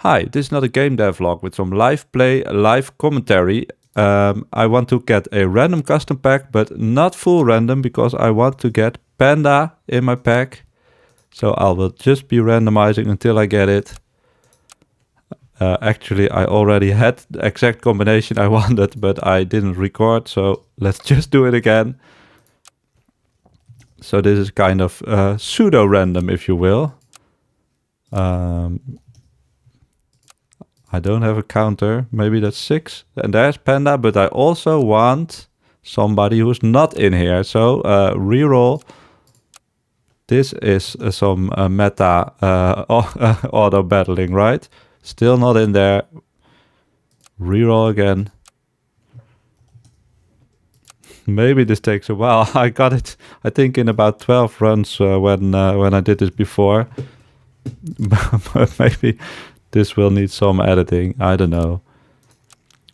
Hi, this is not a game dev vlog with some live play, live commentary. I want to get a random custom pack, but not full random because I want to get Panda in my pack. So I will just be randomizing until I get it. Actually, I already had the exact combination I wanted, but I didn't record, so let's just do it again. So this is kind of pseudo random, if you will. I don't have a counter. Maybe that's 6. And there's Panda, but I also want somebody who's not in here. So reroll. This is some meta auto battling, right? Still not in there. Reroll again. Maybe this takes a while. I got it, I think, in about 12 runs when I did this before. But maybe this will need some editing. I don't know.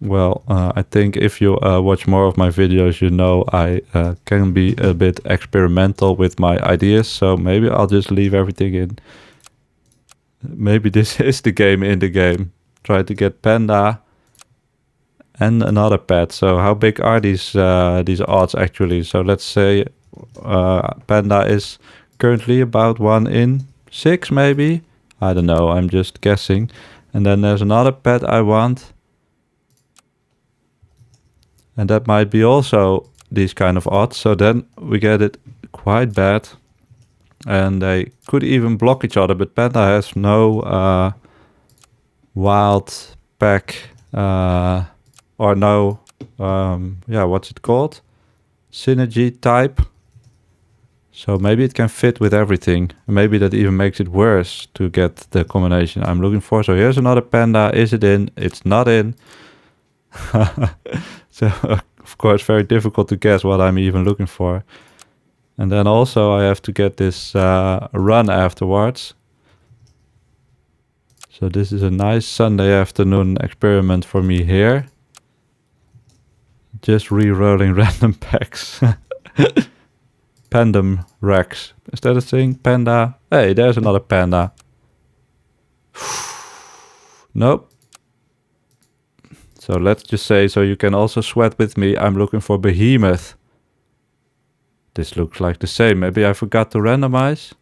Well, I think if you watch more of my videos, you know I can be a bit experimental with my ideas. So maybe I'll just leave everything in. Maybe this is the game in the game. Try to get Panda and another pet. So how big are these odds actually? So let's say Panda is currently about 1 in 6 maybe. I don't know, I'm just guessing. And then there's another pet I want. And that might be also these kind of odds. So then we get it quite bad. And they could even block each other. But Panda has no wild pack or no, yeah, what's it called? Synergy type. So maybe it can fit with everything. Maybe that even makes it worse to get the combination I'm looking for. So here's another Panda. Is it in? It's not in. So of course very difficult to guess what I'm even looking for. And then also I have to get this run afterwards. So this is a nice Sunday afternoon experiment for me here. Just re-rolling random packs. Pandem Rex. Is that a thing? Panda. Hey, there's another Panda. Nope. So let's just say, so you can also sweat with me, I'm looking for Behemoth. This looks like the same. Maybe I forgot to randomize.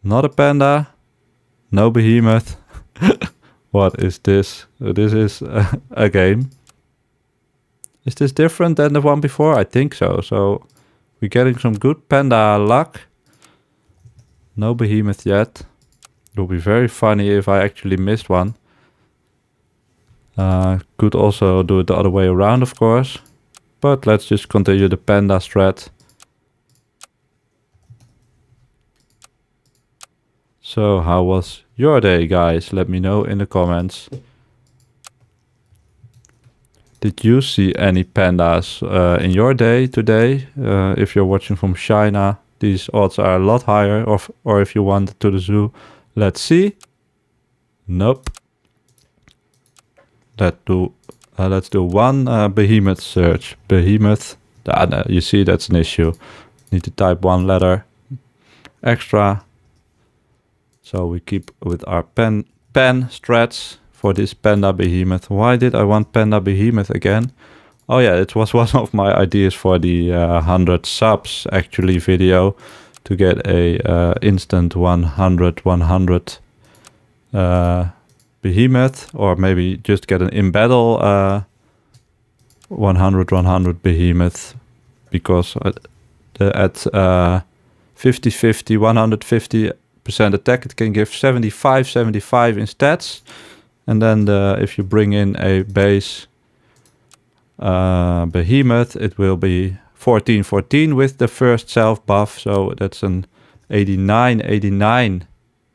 Not a Panda. No Behemoth. What is this? This is a game. Is this different than the one before? I think so. So we're getting some good Panda luck. No Behemoth yet. It will be very funny if I actually missed one. Could also do it the other way around, of course. But let's just continue the Panda strat. So how was your day, guys? Let me know in the comments. Did you see any pandas in your day today? If you're watching from China, these odds are a lot higher. Or if you want to the zoo, let's see. Nope. Let's do one Behemoth search. Behemoth. No, you see that's an issue. Need to type one letter extra. So we keep with our pen strats for this Panda Behemoth. Why did I want Panda Behemoth again? Oh yeah, it was one of my ideas for the 100 subs actually video to get a instant 100 Behemoth, or maybe just get an in battle 100 Behemoth, because at 50-50 150% attack it can give 75 in stats. And then if you bring in a base Behemoth, it will be 14 with the first self buff. So that's an 89.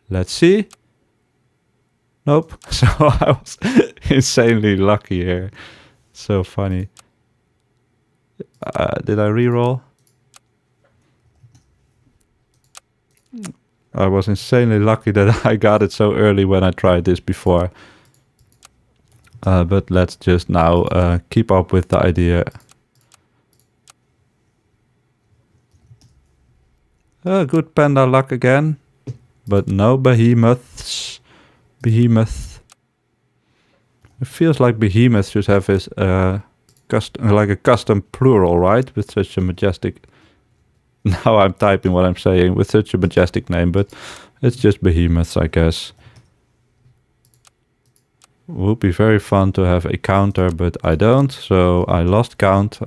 Let's see. Nope. So I was insanely lucky here. So funny. Did I reroll? I was insanely lucky that I got it so early when I tried this before. But let's just now keep up with the idea. Good panda luck again. But no behemoths. Behemoth. It feels like behemoth should have his like a custom plural, right? With such a majestic... Now I'm typing what I'm saying with such a majestic name, but it's just behemoths, I guess. Would be very fun to have a counter, but I don't, so I lost count.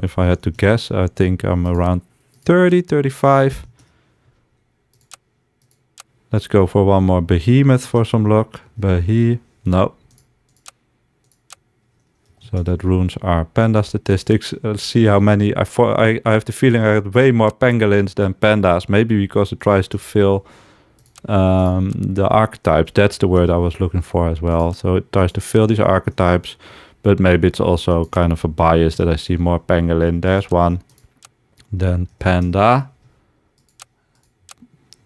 If I had to guess, I think I'm around 30, 35. Let's go for one more behemoth for some luck. No. So that ruins our panda statistics. Let's see how many. I have the feeling I had way more pangolins than pandas. Maybe because it tries to fill the archetypes. That's the word I was looking for as well. So it tries to fill these archetypes. But maybe it's also kind of a bias that I see more pangolin. There's one. Then panda.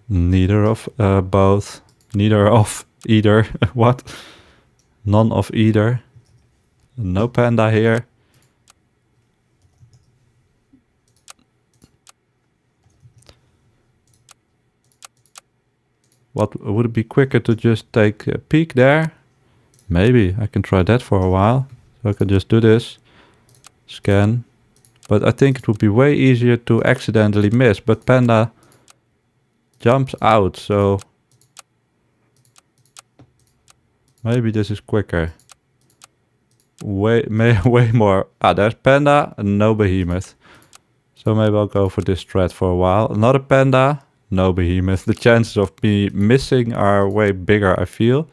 Neither of both. Neither of either. What? None of either. No panda here. What would it be quicker to just take a peek there? Maybe I can try that for a while. So I can just do this. Scan. But I think it would be way easier to accidentally miss. But panda jumps out, so maybe this is quicker. Way more. There's panda and no behemoth. So maybe I'll go for this thread for a while. Another panda, no behemoth. The chances of me missing are way bigger, I feel.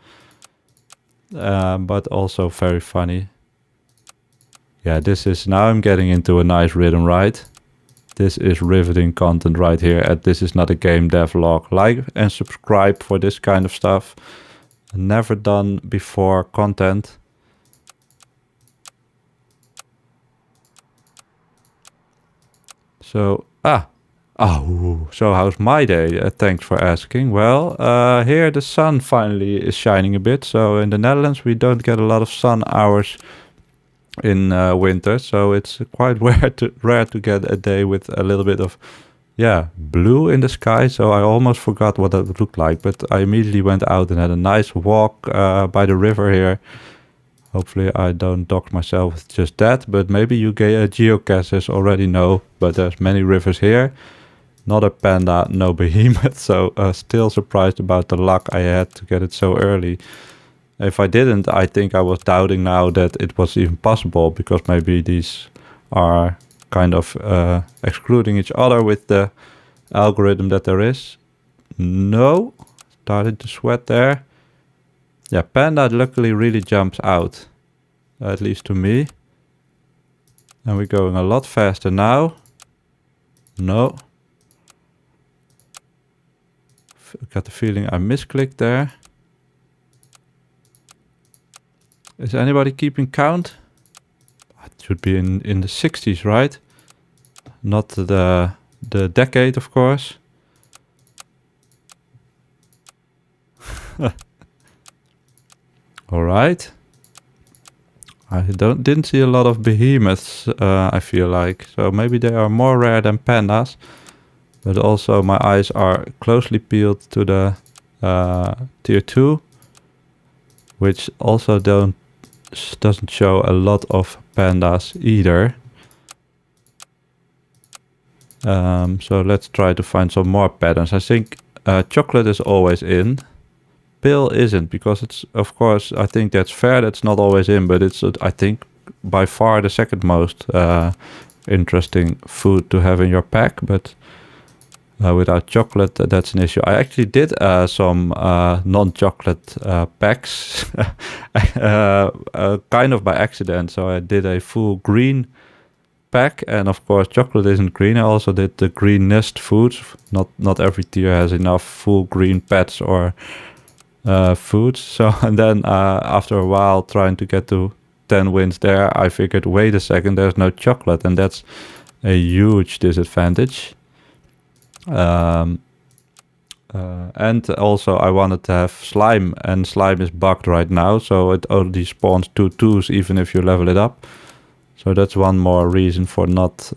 But also very funny. Yeah, this is... Now I'm getting into a nice rhythm, right? This is riveting content right here. And this is not a game dev log. Like and subscribe for this kind of stuff. Never done before content. So, so how's my day? Thanks for asking. Well, here the sun finally is shining a bit. So in the Netherlands, we don't get a lot of sun hours in winter. So it's quite rare to get a day with a little bit of, blue in the sky. So I almost forgot what that looked like. But I immediately went out and had a nice walk by the river here. Hopefully I don't dock myself with just that, but maybe you geocachers already know, but there's many rivers here. Not a panda, no behemoth, so still surprised about the luck I had to get it so early. If I didn't, I think I was doubting now that it was even possible, because maybe these are kind of excluding each other with the algorithm that there is. No, started to sweat there. Yeah, panda luckily really jumps out, at least to me. And we're going a lot faster now. No. Got the feeling I misclicked there. Is anybody keeping count? It should be in the 60s, right? Not the decade, of course. All right. I didn't see a lot of behemoths, I feel like. So maybe they are more rare than pandas. But also my eyes are closely peeled to the tier 2. Which also doesn't show a lot of pandas either. So let's try to find some more patterns. I think chocolate is always in. Pill isn't, because it's, of course, I think that's fair, that's not always in, but it's, I think, by far the second most interesting food to have in your pack, but without chocolate, that's an issue. I actually did some non-chocolate packs, kind of by accident, so I did a full green pack, and of course chocolate isn't green. I also did the greenest foods. Not every tier has enough full green pets or foods. So, and then after a while trying to get to 10 wins there, I figured, wait a second, there's no chocolate, and that's a huge disadvantage. And also I wanted to have slime, and slime is bugged right now, so it only spawns 2 2s even if you level it up. So that's one more reason for not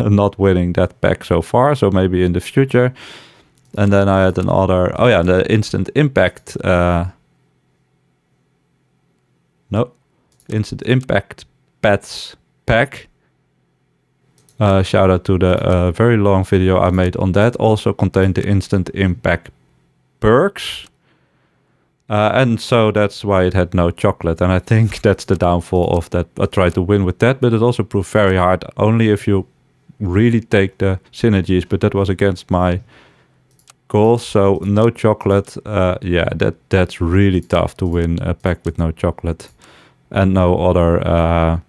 not winning that pack so far, so maybe in the future. And then I had another, oh yeah, the instant impact, instant impact pets pack. Shout out to the very long video I made on that. Also contained the instant impact perks. And so that's why it had no chocolate. And I think that's the downfall of that. I tried to win with that, but it also proved very hard. Only if you really take the synergies. But that was against my goals. So no chocolate. Yeah, that's really tough to win a pack with no chocolate. And no other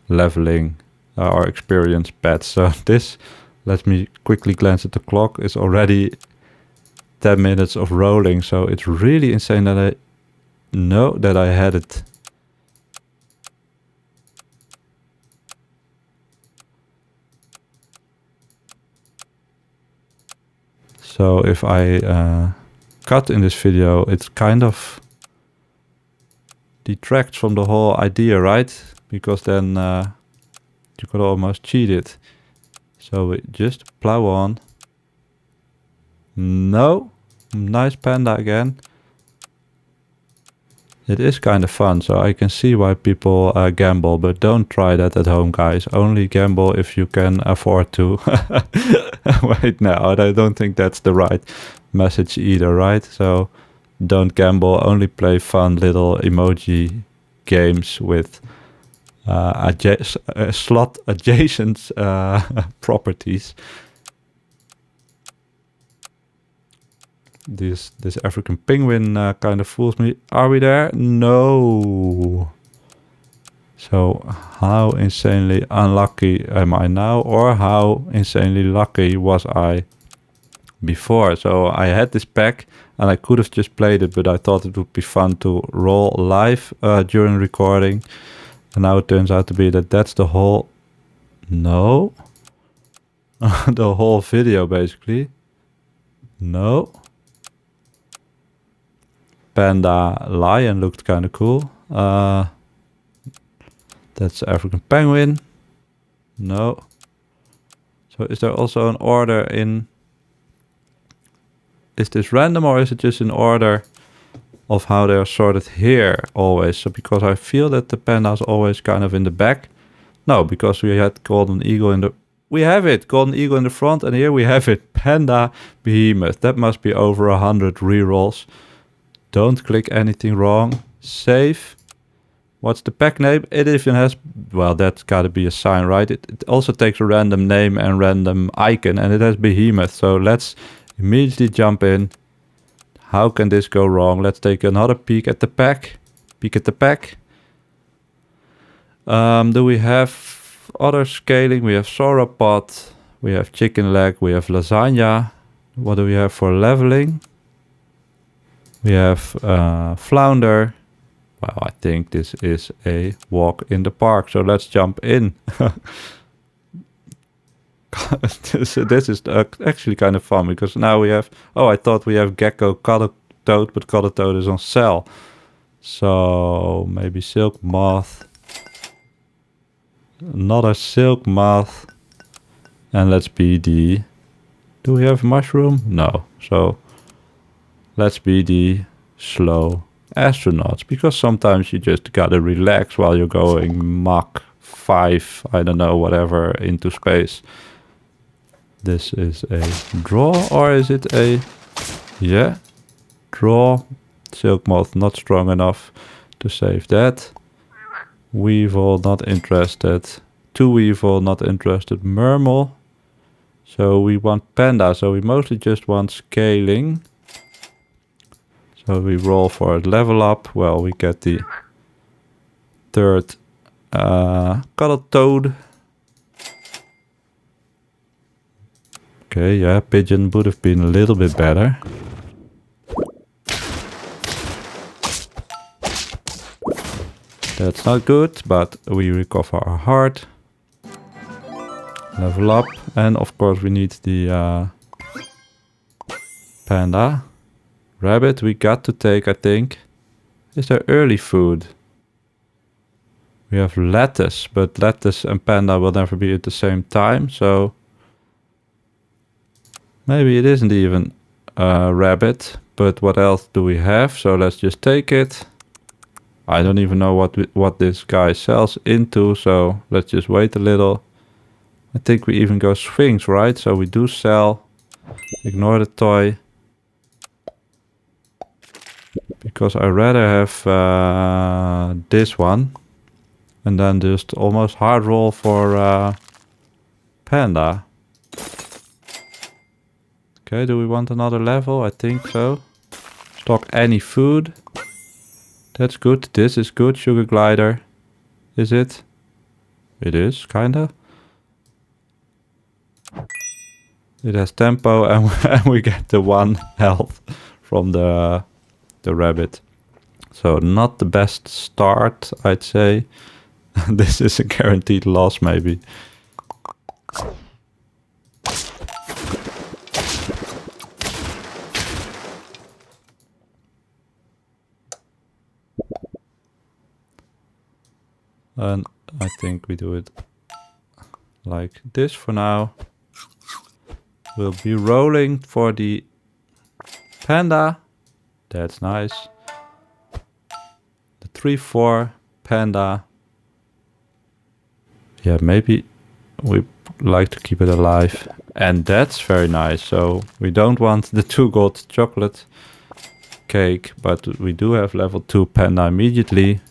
leveling or experience pets. So this, let me quickly glance at the clock, is already 10 minutes of rolling, so it's really insane that I know that I had it. So if I cut in this video, it kind of detracts from the whole idea, right? Because then you could almost cheat it. So we just plow on. No, nice panda again. It is kind of fun, so I can see why people gamble, but don't try that at home, guys. Only gamble if you can afford to. Wait, no, I don't think that's the right message either, right? So don't gamble, only play fun little emoji games with slot adjacent properties. This African penguin kind of fools me. Are we there? No. So how insanely unlucky am I now, or how insanely lucky was I before? So I had this pack and I could have just played it, but I thought it would be fun to roll live during recording. And now it turns out to be that that's the whole... No. The whole video, basically. No. Panda lion looked kind of cool. That's African penguin. No. So is there also an order in... Is this random or is it just in order of how they're sorted here always? So because I feel that the panda's always kind of in the back. No, because we had golden eagle in the... We have it! Golden eagle in the front, and here we have it. Panda Behemoth. That must be over 100 rerolls. Don't click anything wrong. Save. What's the pack name? It even has... Well, that's gotta be a sign, right? It also takes a random name and random icon, and it has Behemoth. So let's immediately jump in. How can this go wrong? Let's take another peek at the pack. Peek at the pack. Do we have other scaling? We have sauropod. We have chicken leg. We have lasagna. What do we have for leveling? We have flounder. Well, I think this is a walk in the park. So let's jump in. This is actually kind of fun because now we have... Oh, I thought we have gecko, cuddle toad, but cuddle toad is on sale. So maybe silk moth. Another silk moth. And let's be the... Do we have mushroom? No. So let's be the slow astronauts, because sometimes you just gotta relax while you're going Mach 5, I don't know, whatever, into space. This is a draw, or is it a... Yeah, draw. Silk moth not strong enough to save that. Weevil not interested. Two weevil not interested. Mermal. So we want panda, so we mostly just want scaling. So we roll for a level up. Well, we get the third cuddle toad. Okay, yeah, pigeon would have been a little bit better. That's not good, but we recover our heart. Level up. And of course we need the panda. Rabbit we got to take, I think. Is there early food? We have lettuce, but lettuce and panda will never be at the same time, so maybe it isn't even a rabbit. But what else do we have? So let's just take it. I don't even know what this guy sells into, so let's just wait a little. I think we even go Sphinx, right? So we do sell. Ignore the toy. Because I rather have this one. And then just almost hard roll for Panda. Okay, do we want another level? I think so. Stock any food. That's good. This is good. Sugar glider. Is it? It is, kinda. It has tempo and we get the 1 health from the rabbit. So not the best start, I'd say. This is a guaranteed loss, maybe. And I think we do it like this for now. We'll be rolling for the panda. That's nice. The 3-4 panda. Yeah, maybe we like to keep it alive. And that's very nice. So we don't want the 2 gold chocolate cake, but we do have level 2 panda immediately.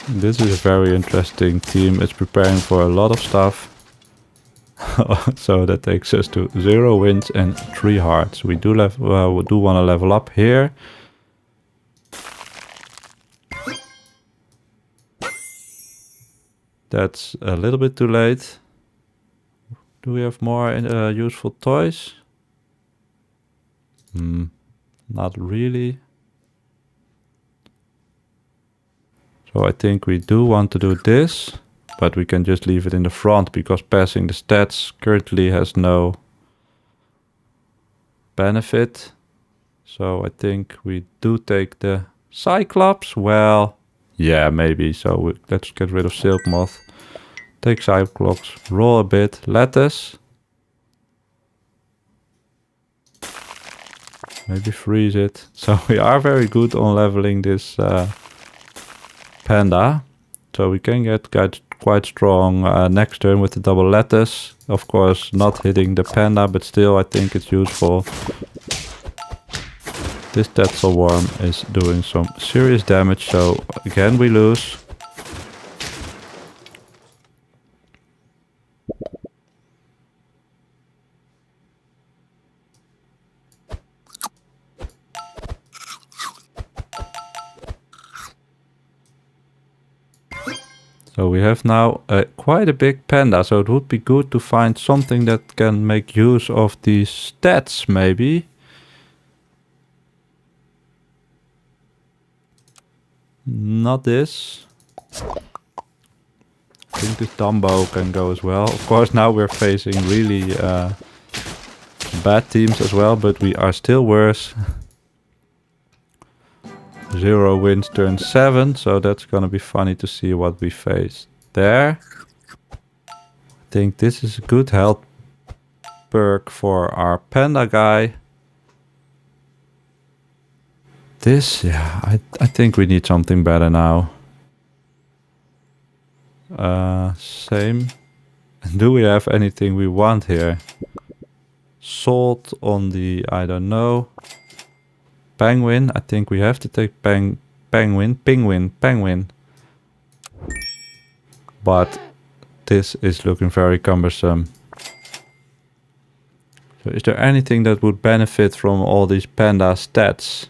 This is a very interesting team. It's preparing for a lot of stuff. So that takes us to 0 wins and 3 hearts. We do want to level up here. That's a little bit too late. Do we have more useful toys? Not really. So I think we do want to do this, but we can just leave it in the front because passing the stats currently has no benefit. So I think we do take the Cyclops. Well, yeah, maybe. So let's get rid of Silk Moth. Take Cyclops, roll a bit, lettuce. Maybe freeze it. So we are very good on leveling this panda. So we can get quite strong next turn with the double lettuce. Of course, not hitting the panda, but still I think it's useful. This Tetzel Worm is doing some serious damage, so again we lose. So we have now quite a big panda, so it would be good to find something that can make use of these stats, maybe. Not this. I think this Dumbo can go as well. Of course, now we're facing really bad teams as well, but we are still worse. 0 wins turn 7, so that's gonna be funny to see what we face there. I think this is a good health perk for our panda guy. This, yeah, I think we need something better now. Same. Do we have anything we want here? Salt on the, I don't know. Penguin. I think we have to take penguin. But this is looking very cumbersome. So is there anything that would benefit from all these panda stats?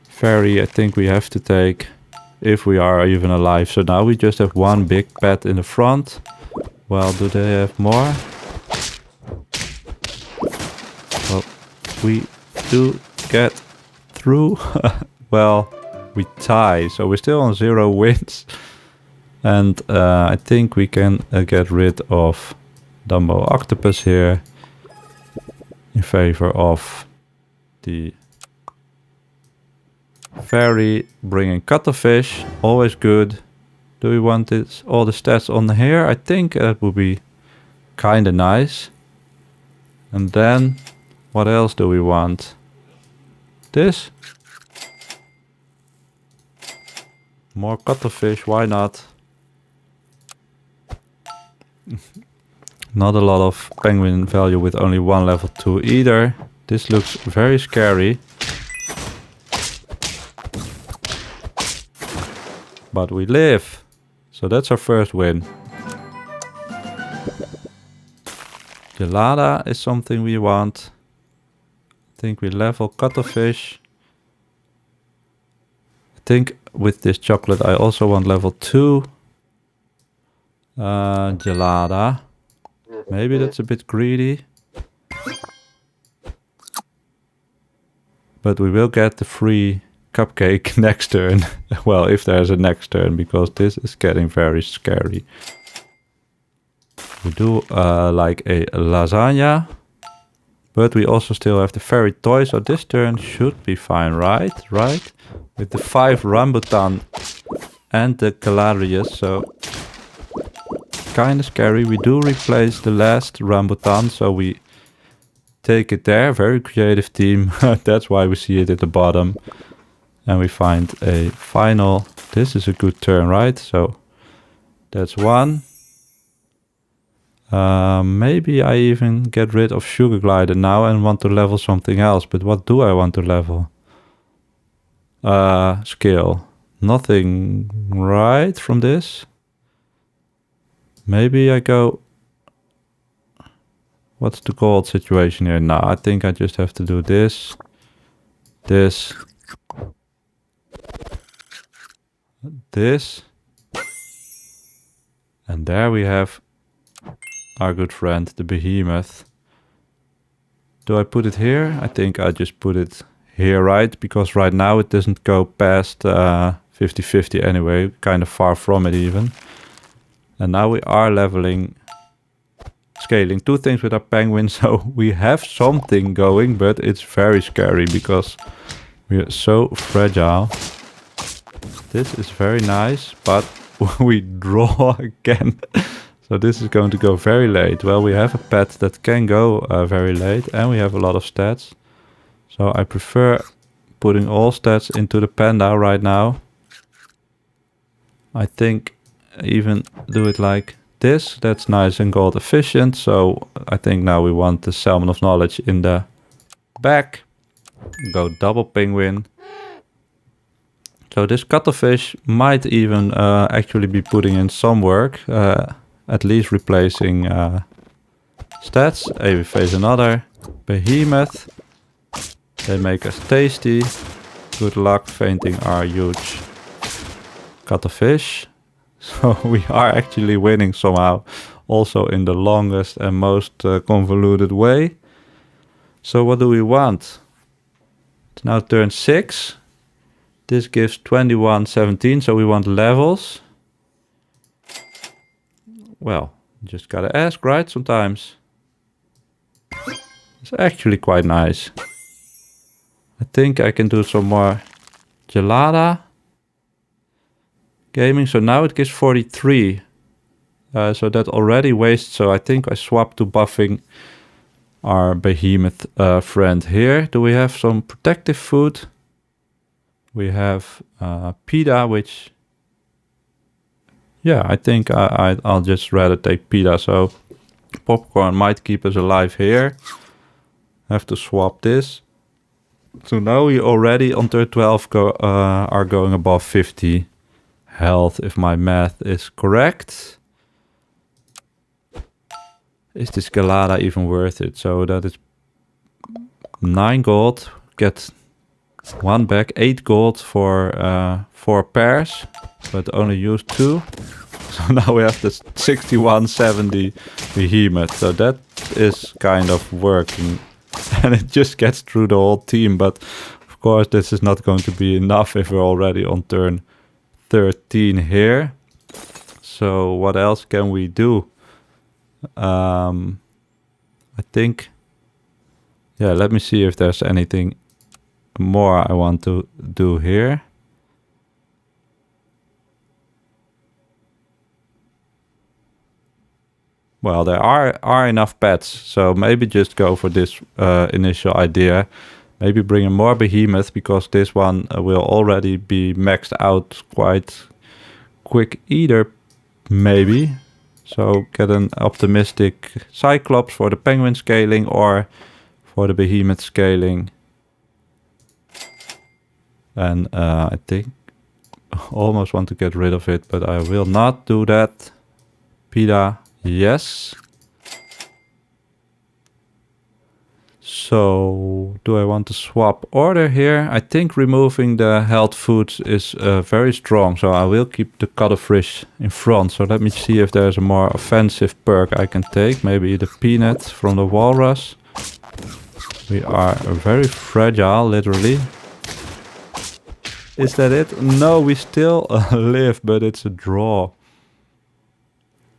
Fairy, I think we have to take if we are even alive. So now we just have one big pet in the front. Well, do they have more? Well, we do get through. Well, we tie, so we're still on 0 wins. And I think we can get rid of Dumbo Octopus here in favor of the Ferry, bringing cuttlefish, always good. Do we want this, all the stats on here? I think that would be kind of nice. And then, what else do we want? This? More cuttlefish, why not? Not a lot of penguin value with only one level 2 either. This looks very scary. But we live. So that's our first win. Gelada is something we want. I think we level cuttlefish. I think with this chocolate I also want level 2. Gelada. Maybe that's a bit greedy. But we will get the free cupcake next turn. Well, if there's a next turn, because this is getting very scary. We do like a lasagna. But we also still have the fairy toy, so this turn should be fine, right? Right? With the 5 rambutan and the calarius, so kind of scary. We do replace the last rambutan, so we take it there. Very creative team. That's why we see it at the bottom. And we find a final. This is a good turn, right? So that's 1. Maybe I even get rid of Sugar Glider now and want to level something else. But what do I want to level? Skill. Nothing right from this. Maybe I go... What's the gold situation here? Now I think I just have to do this. This. This. And there we have our good friend, the Behemoth. Do I put it here? I think I just put it here, right? Because right now it doesn't go past 50-50 anyway. Kind of far from it even. And now we are leveling, scaling 2 things with our penguin. So we have something going, but it's very scary because we are so fragile. This is very nice, but we draw again. So this is going to go very late. Well, we have a pet that can go very late and we have a lot of stats. So I prefer putting all stats into the panda right now. I think even do it like this. That's nice and gold efficient. So I think now we want the salmon of knowledge in the back. Go double penguin. So this cuttlefish might even actually be putting in some work. At least replacing stats. We face another Behemoth. They make us tasty. Good luck fainting our huge cuttlefish. So we are actually winning somehow. Also in the longest and most convoluted way. So what do we want? It's now turn 6. This gives 21-17, so we want levels. Well, just gotta ask, right? Sometimes. It's actually quite nice. I think I can do some more gelada gaming. So now it gives 43. So that already wastes. So I think I swap to buffing our Behemoth friend here. Do we have some protective food? We have PETA, which... Yeah, I think I'll just rather take PETA. So popcorn might keep us alive here. Have to swap this. So now we already on turn 12 are going above 50 health, if my math is correct. Is this Galada even worth it? So that is 9 gold. Get 1 back. 8 gold for 4 pairs. But only use 2. So now we have the 61-70 Behemoth. So that is kind of working. And it just gets through the whole team. But of course this is not going to be enough if we're already on turn 13 here. So what else can we do? I think... Yeah, let me see if there's anything more I want to do here. Well, there are enough pets, so maybe just go for this initial idea. Maybe bring in more behemoth, because this one will already be maxed out quite quick either, maybe. So get an optimistic Cyclops for the penguin scaling or for the behemoth scaling. And I think almost want to get rid of it, but I will not do that. PETA, yes. So do I want to swap order here? I think removing the health foods is very strong, so I will keep the cuttlefish in front. So let me see if there's a more offensive perk I can take. Maybe the peanut from the walrus. We are very fragile, literally. Is that it? No, we still live, but it's a draw.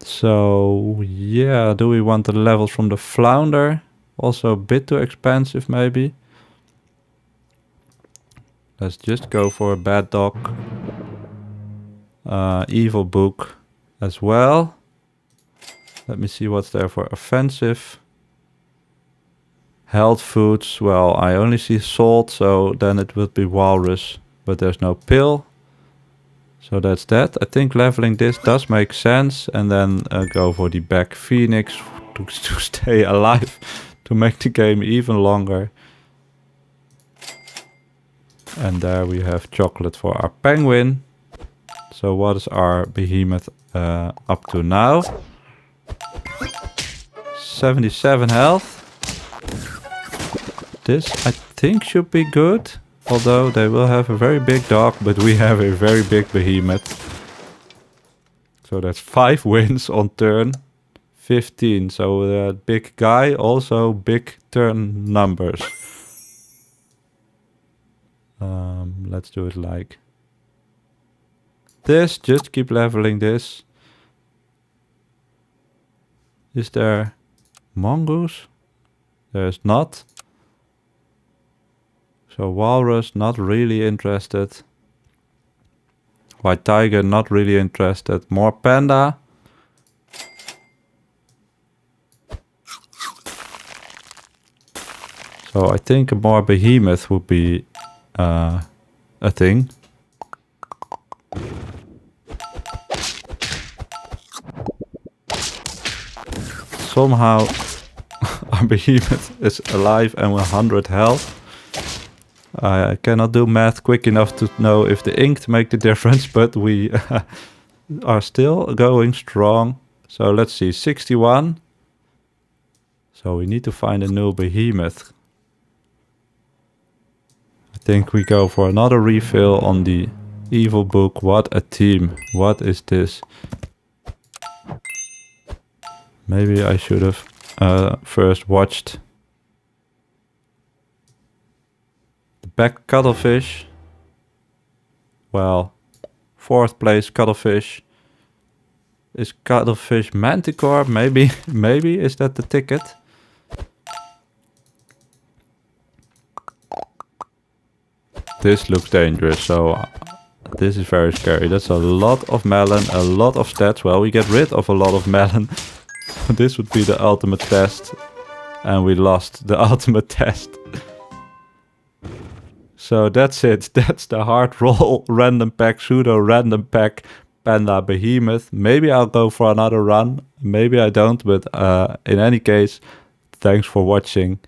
So yeah, do we want the levels from the flounder? Also a bit too expensive, maybe. Let's just go for a bad dog. Evil book as well. Let me see what's there for offensive. Health foods. Well, I only see salt, so then it would be walrus. But there's no pill. So that's that. I think leveling this does make sense. And then go for the back phoenix to stay alive. To make the game even longer. And there we have chocolate for our penguin. So what is our behemoth up to now? 77 health. This I think should be good. Although they will have a very big dog, but we have a very big behemoth. So that's 5 wins on turn 15. So the big guy, also big turn numbers. Let's do it like this. Just keep leveling this. Is there mongoose? There's not. So walrus, not really interested. White tiger, not really interested. More panda. So I think a more behemoth would be a thing. Somehow our behemoth is alive and with 100 health. I cannot do math quick enough to know if the ink make the difference, but we are still going strong. So let's see, 61. So we need to find a new behemoth. I think we go for another refill on the evil book. What a team. What is this? Maybe I should have first watched the back cuttlefish. Well, 4th place cuttlefish. Is cuttlefish manticore? Maybe is that the ticket? This looks dangerous, so this is very scary. That's a lot of melon, a lot of stats. Well, we get rid of a lot of melon. This would be the ultimate test. And we lost the ultimate test. So that's it. That's the hard roll random pack, pseudo random pack, Panda Behemoth. Maybe I'll go for another run. Maybe I don't. But in any case, thanks for watching.